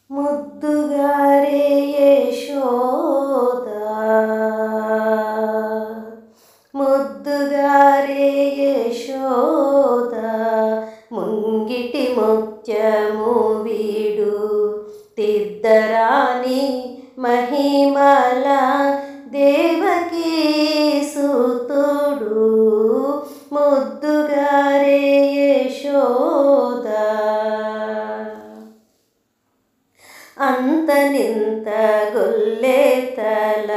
ముద్దుగారే యశోద ముద్దుగారే యశోద ముంగిటి ముత్యము వీడు తిద్దరాని మహిమల దేవకీ సుతుడు ముద్దుగారే యశోద అంతనింత గొల్లెతల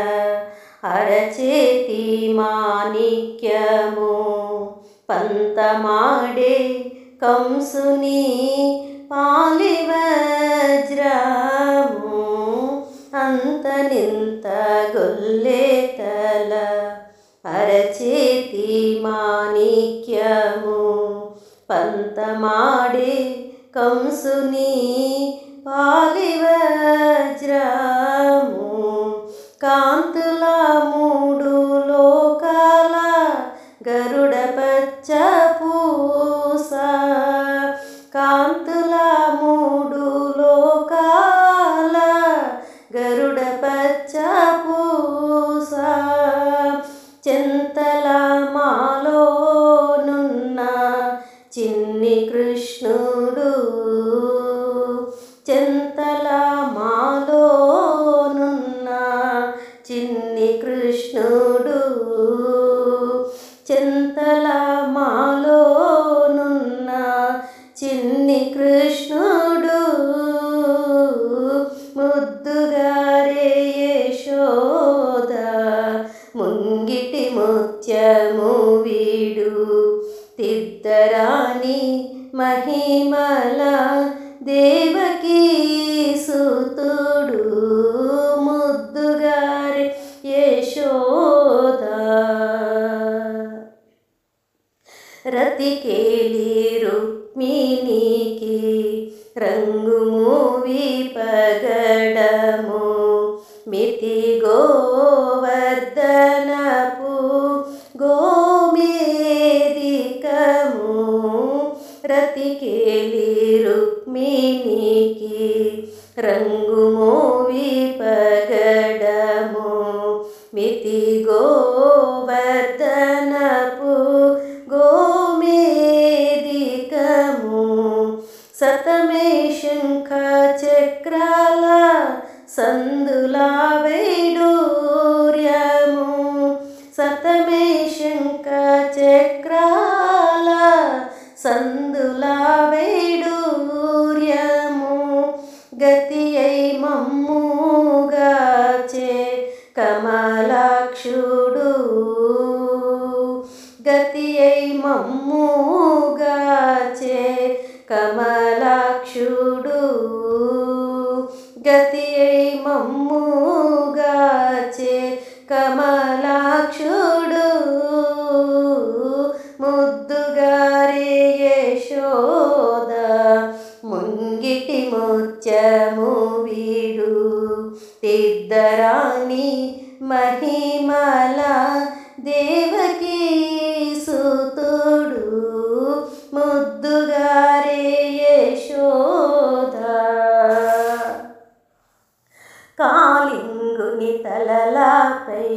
అరచేతి మాణిక్యము పంతమాడే కంసుని పాలి వజ్రము అంతనింత గొల్లెతల అరచేతి మాణిక్యము పంతమాడే కంసుని పాలి వజ్రము కాంతుల మూడు లోకాల గరుడ పచ్చ పూస కాంతుల మూడు లోకాల గరుడ పచ్చ పూస చింతల మాలోనున్న చిన్ని కృష్ణుడు చింతల మాలోనున్న చిన్ని కృష్ణుడు చింతల మాలోనున్న చిన్ని కృష్ణుడు ముద్దుగారే యశోద ముంగిటి ముత్యము వీడు తిద్దరాని మహిమల దేవకీ సుతుడు ముద్దుగారే యశోద రతికేలి రుక్మిణికి రంగు మూవి పగడము మితి గోవర్ధనపు గోమేరికము రతికేలి రుక్మిణికి రంగు మూవి పగడము మితి గోవర్ధనపు గోమేదికము సతమే శంఖ చక్రాల సందుల వైడూర్యము సతమే శంఖ చక్రాల సందుల వైడూర్యము గతి అయి మమ్ముగాచే కమలాక్షుడు గతి అయి మమ్ముగాచే కమలాక్షుడు గతి అయి మమ్ముగాచే కమలాక్షుడు ముద్దుగారే యశోద ముంగిటి ముత్యము వీడు తిద్దరాని మహిమల దేవకీ సుతుడు ముద్దుగారే యశోద కాళింగుని తలలపై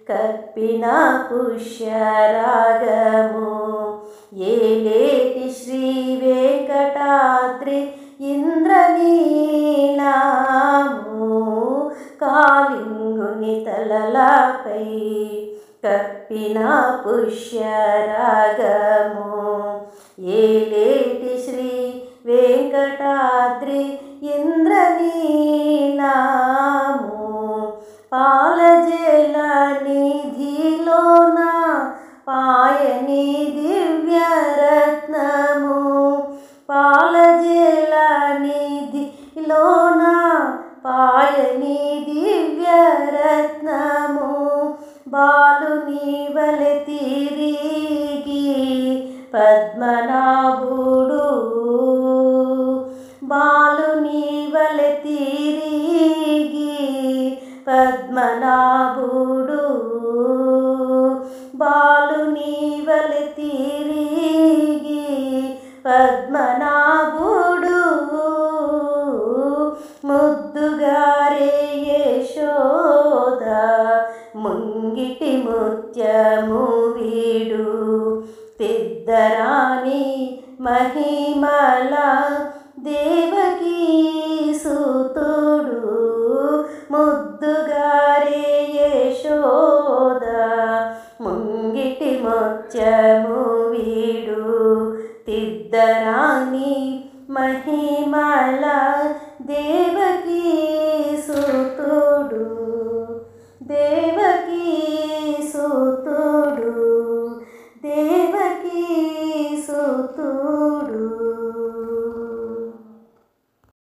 కప్పిన పుష్యరాగము ఏలేటి శ్రీ వెంకటాద్రి ఇంద్రనీలము కాళింగుని తలలపై కప్పిన పుష్యరాగము ఏలేటి శ్రీ వెంకటాద్రి ఇంద్రనీలము పాలజల నిధిలోన పాయని దివ్యరత్నము పాలజల నిధిలోన పాయని దివ్యరత్నము బాలుని వలె తిరిగి పద్మనాభుడు బాలుని ముద్దుగారే యశోద ముంగిటి ముత్యము వీడు తిద్దరాని మహిమల దేవకీ సుతుడు ముద్దుగారే యశోద ముంగిటి ముత్యము వీడు తిద్దరాని మహిమల దేవ